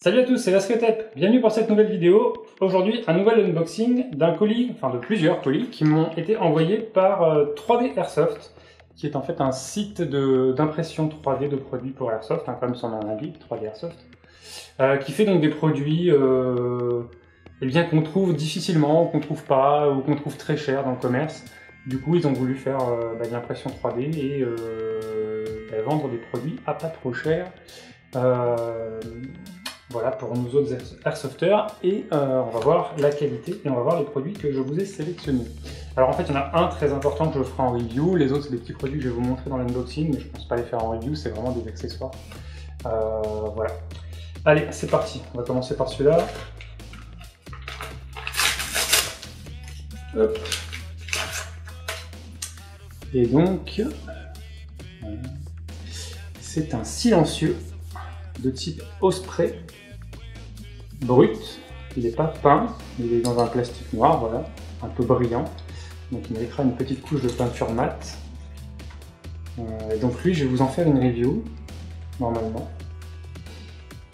Salut à tous, c'est Lascotep. Bienvenue pour cette nouvelle vidéo. Aujourd'hui, un nouvel unboxing d'un colis, enfin de plusieurs colis, qui m'ont été envoyés par 3D Airsoft, qui est en fait un site d'impression 3D de produits pour Airsoft, comme son nom l'indique, 3D Airsoft, qui fait donc des produits qu'on trouve difficilement, qu'on trouve pas, ou qu'on trouve très cher dans le commerce. Du coup, ils ont voulu faire de l'impression 3D et vendre des produits à pas trop cher. Voilà pour nous autres airsofters, et on va voir la qualité et on va voir les produits que je vous ai sélectionnés. Alors en fait il y en a un très important que je ferai en review, les autres c'est des petits produits que je vais vous montrer dans l'unboxing, mais je pense pas les faire en review, c'est vraiment des accessoires. Voilà. Allez, c'est parti, on va commencer par celui-là. Hop. Et donc, c'est un silencieux de type Osprey brut. Il n'est pas peint, il est dans un plastique noir, voilà, un peu brillant. Donc il méritera une petite couche de peinture mat. Donc lui, je vais vous en faire une review, normalement.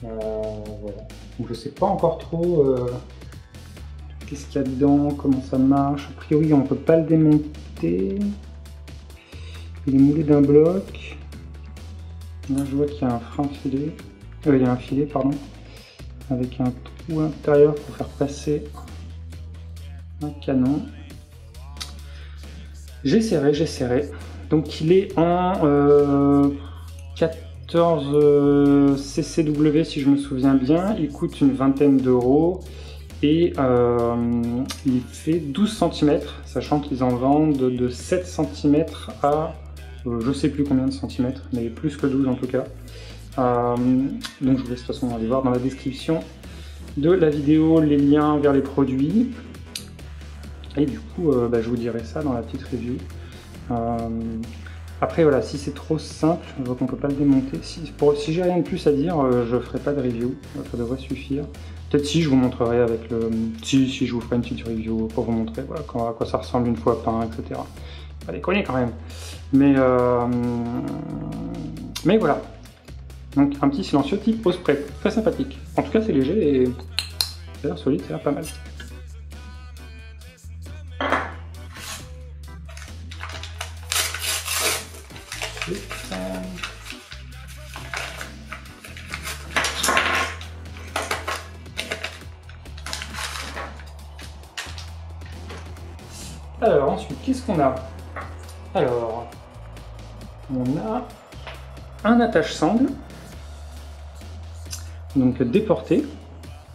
Voilà. Donc je sais pas encore trop qu'est-ce qu'il y a dedans, comment ça marche. A priori, on peut pas le démonter. Il est moulé d'un bloc. Là, je vois qu'il y a un frein filet. Il y a un filet, pardon, avec un trou intérieur pour faire passer un canon. J'essaierai. Donc il est en 14 CCW si je me souviens bien. Il coûte une vingtaine d'euros et il fait 12 cm, sachant qu'ils en vendent de 7 cm à je sais plus combien de centimètres, mais plus que 12 en tout cas. Donc je vous laisse de toute façon aller voir dans la description de la vidéo les liens vers les produits. Et du coup, je vous dirai ça dans la petite review. Après voilà, si c'est trop simple, je vois qu'on peut pas le démonter. Si j'ai rien de plus à dire, je ferai pas de review, ça devrait suffire. Peut-être si je vous montrerai avec le... Si je vous ferai une petite review pour vous montrer voilà, à quoi ça ressemble une fois peint, etc. Pas déconner quand même. Mais voilà. Donc un petit silencieux type Osprey, très sympathique. En tout cas c'est léger et ça a l'air solide, ça a l'air pas mal. Alors ensuite, qu'est-ce qu'on a? Alors, on a un attache-sangle, donc déporté,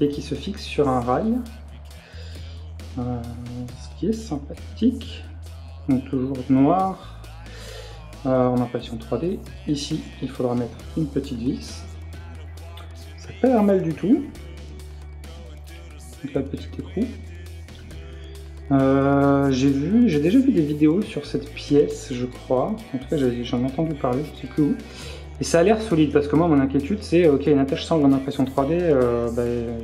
et qui se fixe sur un rail, ce qui est sympathique. Donc toujours noir, en impression 3D. Ici, il faudra mettre une petite vis. Ça n'a pas l'air mal du tout. Donc là, petit écrou. J'ai déjà vu des vidéos sur cette pièce, je crois. En tout cas, j'en ai entendu parler, je sais plus où. Et ça a l'air solide, parce que moi, mon inquiétude, c'est ok, une attache-sangle en impression 3D,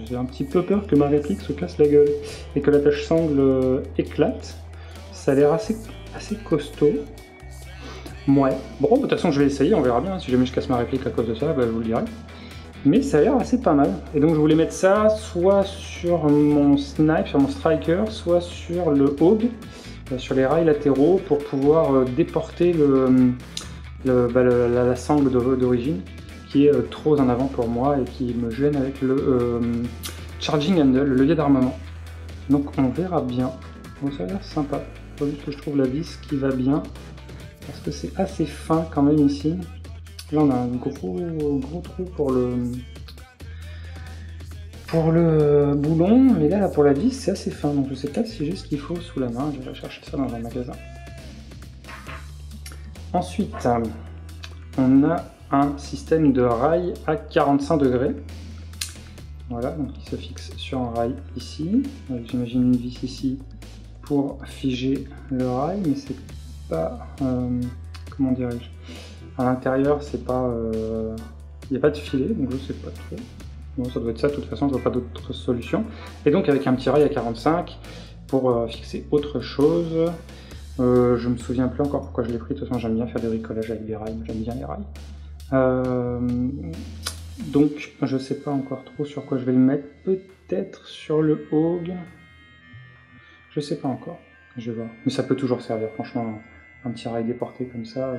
j'ai un petit peu peur que ma réplique se casse la gueule et que l'attache-sangle éclate. Ça a l'air assez costaud. Ouais. Bon, de toute façon, je vais essayer, on verra bien. Si jamais je casse ma réplique à cause de ça, je vous le dirai. Mais ça a l'air assez pas mal. Et donc je voulais mettre ça soit sur mon snipe, sur mon striker, soit sur le hog, sur les rails latéraux, pour pouvoir déporter la sangle d'origine, qui est trop en avant pour moi et qui me gêne avec le charging handle, le levier d'armement. Donc on verra bien. Bon, ça a l'air sympa. Il faut juste que je trouve la vis qui va bien, parce que c'est assez fin quand même ici. Là on a un gros trou pour le boulon, mais là pour la vis c'est assez fin, donc je sais pas si j'ai ce qu'il faut sous la main, je vais chercher ça dans un magasin. Ensuite, on a un système de rail à 45 degrés. Voilà, donc il se fixe sur un rail ici. J'imagine une vis ici pour figer le rail, mais c'est pas... comment dirais-je? À l'intérieur, c'est pas... il n'y a pas de filet, donc je sais pas trop. Bon, ça doit être ça, de toute façon, je vois pas d'autre solution. Et donc avec un petit rail à 45 pour fixer autre chose. Je me souviens plus encore pourquoi je l'ai pris, de toute façon j'aime bien faire des bricolages avec des rails, j'aime bien les rails. Donc je sais pas encore trop sur quoi je vais le mettre, peut-être sur le Hogue, je sais pas encore, je vais voir, mais ça peut toujours servir, franchement, un petit rail déporté comme ça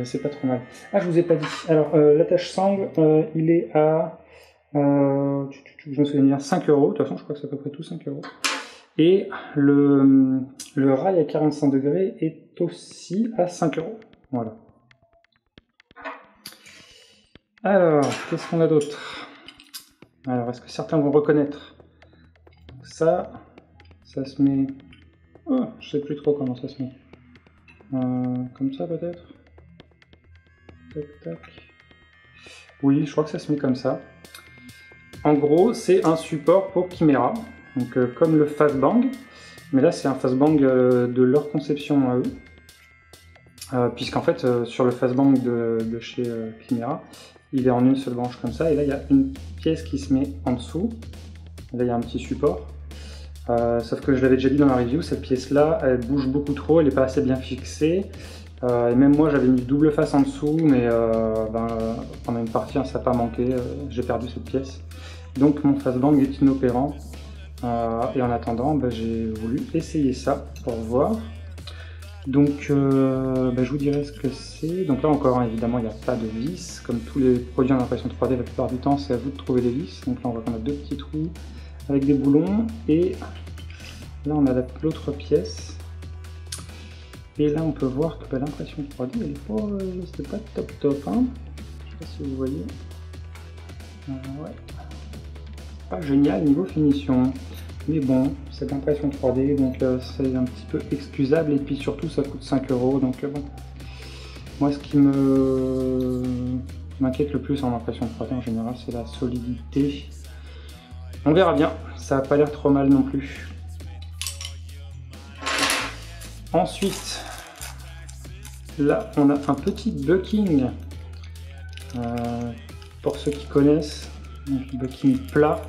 c'est pas trop mal. Ah, je vous ai pas dit, alors l'attache sangle, il est à, je me souviens bien, 5 €, de toute façon je crois que c'est à peu près tout 5 €, et le rail à 45 degrés est aussi à 5 €, voilà. Alors, qu'est-ce qu'on a d'autre? Alors, est-ce que certains vont reconnaître? Ça se met... Oh, je sais plus trop comment ça se met. Comme ça peut-être? Tac, tac. Oui, je crois que ça se met comme ça. En gros, c'est un support pour Chimera, donc comme le Fastbang, mais là c'est un Fastbang de leur conception à eux, puisqu'en fait sur le Fastbang de chez Chimera, il est en une seule branche comme ça, et là il y a une pièce qui se met en dessous, là il y a un petit support, sauf que je l'avais déjà dit dans la review, cette pièce là elle bouge beaucoup trop, elle n'est pas assez bien fixée, et même moi j'avais mis double face en dessous, mais pendant une partie ça n'a pas manqué, j'ai perdu cette pièce. Donc mon Fastbang est inopérant, et en attendant j'ai voulu essayer ça pour voir. Donc je vous dirai ce que c'est. Donc là encore évidemment il n'y a pas de vis, comme tous les produits en impression 3D la plupart du temps c'est à vous de trouver des vis. Donc là on voit qu'on a deux petits trous avec des boulons, et là on a l'autre pièce, et là on peut voir que l'impression 3D elle est pas top hein. Je sais pas si vous voyez, ouais, pas génial niveau finition, mais bon, c'est l'impression 3D, donc c'est un petit peu excusable, et puis surtout ça coûte 5 €, donc bon. Moi ce qui m'inquiète le plus en impression 3D en général, c'est la solidité. On verra bien, ça n'a pas l'air trop mal non plus. Ensuite, là on a un petit bucking, pour ceux qui connaissent, donc bucking plat.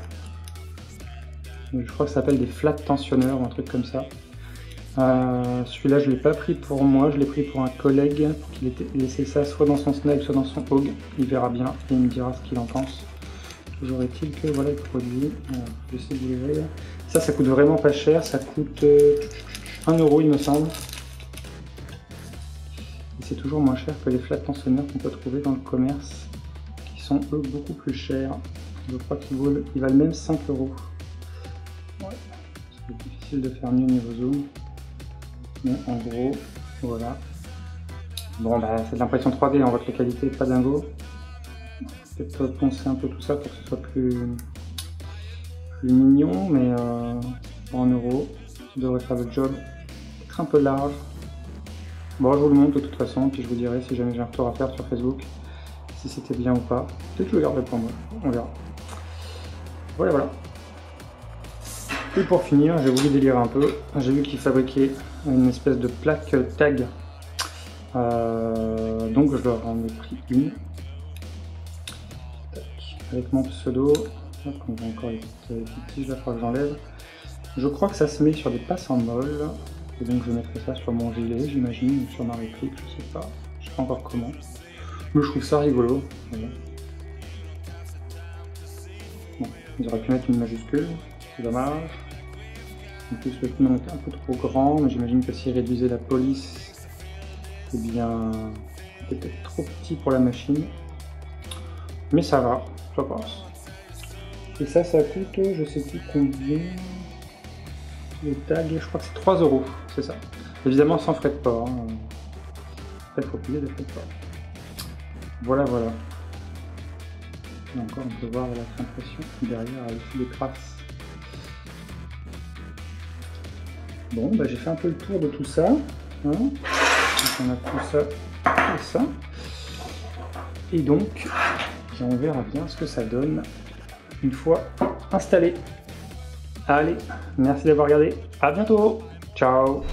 Je crois que ça s'appelle des flat tensionneurs ou un truc comme ça. Celui-là je ne l'ai pas pris pour moi, je l'ai pris pour un collègue pour qu'il ait laissé ça soit dans son Snipe soit dans son Hogue. Il verra bien et il me dira ce qu'il en pense. Toujours est-il que voilà le produit, je sais vous l'ouvrir. Ça coûte vraiment pas cher, ça coûte 1 € il me semble. Et c'est toujours moins cher que les flat tensionneurs qu'on peut trouver dans le commerce, qui sont eux beaucoup plus chers. Je crois qu'ils valent même 5 €. Ouais, c'est difficile de faire mieux niveau zoom, mais en gros, voilà. Bon, c'est de l'impression 3D, on voit que la qualité est pas dingo. Peut-être poncer un peu tout ça pour que ce soit plus mignon, mais pour 1 €, ça devrait faire le job. Être un peu large. Bon, je vous le montre de toute façon, puis je vous dirai si jamais j'ai un retour à faire sur Facebook, si c'était bien ou pas. Peut-être que je le garderai pour moi, on verra. Voilà. Et pour finir, j'ai voulu délirer un peu. J'ai vu qu'ils fabriquaient une espèce de plaque tag. Donc je leur en ai pris une. Tac. Avec mon pseudo. Hop, on voit encore les petites tiges là, il faudra que j'enlève. Je crois que ça se met sur des passes en molle. Et donc je mettrai ça sur mon gilet, j'imagine, ou sur ma réplique, je sais pas. Je sais pas encore comment. Mais je trouve ça rigolo. Voilà. Bon, ils auraient pu mettre une majuscule. C'est dommage. En plus le pneu est un peu trop grand, mais j'imagine que s'il réduisait la police, c'est bien peut-être trop petit pour la machine. Mais ça va, je pense. Et ça coûte, je sais plus combien. Le tag, je crois que c'est 3 €, c'est ça. Évidemment sans frais de port. Hein. Après, il faut payer des frais de port. Voilà. Et encore, on peut voir la impression derrière avec les traces. Bon, j'ai fait un peu le tour de tout ça. Hein. Donc on a tout ça et ça. Et donc, on verra bien ce que ça donne une fois installé. Allez, merci d'avoir regardé. À bientôt. Ciao.